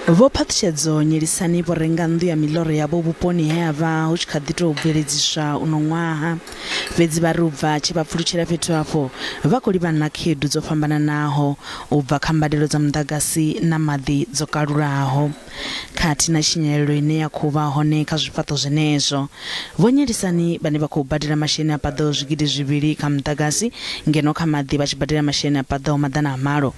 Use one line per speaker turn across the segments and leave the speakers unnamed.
Vho Phatshedzo nyelisani vho renga nnḓu ya miḽoro yavho vhuponi he havha hu tshi kha ḓi tou bveledziswa uno ṅwaha. Fhedzi vha ri u bva tshe vha pfulutshela fhethu hafho vha khou livhana na khaedu dzo fhambananaho u bva kha mbadelo dza mudagasi na maḓi dzo kalulaho khathihi na tshinyalelo ine ya khou vha hone kha zwifhaṱo zwenezwo. Vho nyelisani vhane vha khou badela masheleni a paḓaho zwigidi 2 kha mudagasi ngeno kha maḓi vha tshi badela masheleni a paḓaho maḓana a malo,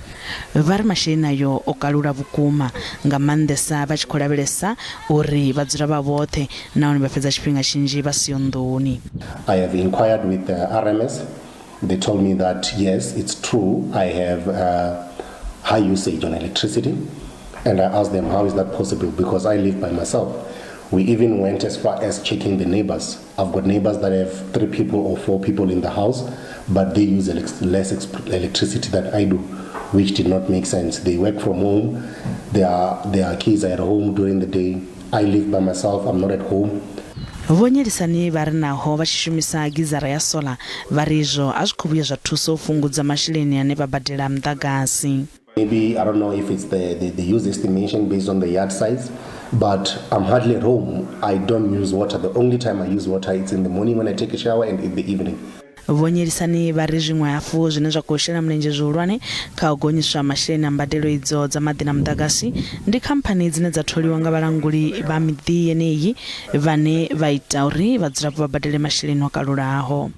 vha ri masheleni ayo o kalula vhukuma nga maanḓesa vha tshi khou lavhelesa uri vha dzula vha vhoṱhe nahone vha fhedza tshifhinga tshinzhi vha siho nḓuni.
I have inquired with the RMS. They told me that yes, it's true, I have high usage on electricity, and I asked them how is that possible because I live by myself. We even went as far as checking the neighbors. I've got neighbors that have 3 people or 4 people in the house, but they use less electricity than I do, which did not make sense. They work from home, their kids are at home during the day. I live by myself, I'm not at home.
Vho nyelisani vha ri naho vha tshi shumisa geyser ya solar vha ri izwo a zwi khou vhuya zwa thusa u fhungudza masheleni ane vha badela mudagasi.
Maybe, I don't know if it's the use estimation based on the yard size, but I'm hardly at home. I don't use water. The only time I use water is in the morning when I take a shower and in the evening.
Vho nyelisani vha ri zwiṅwe hafhu zwine zwa khou shela mulenzhe zwihulwane kha u gonyiswa masheleni a mbadelo idzo dza maḓi na mudagasi ndi khamphani dzine dza tholiwa nga vhalanguli vha miḓi yeneyi vhane vha ita uri vhadzulapo vha badele masheleni o kalulaho.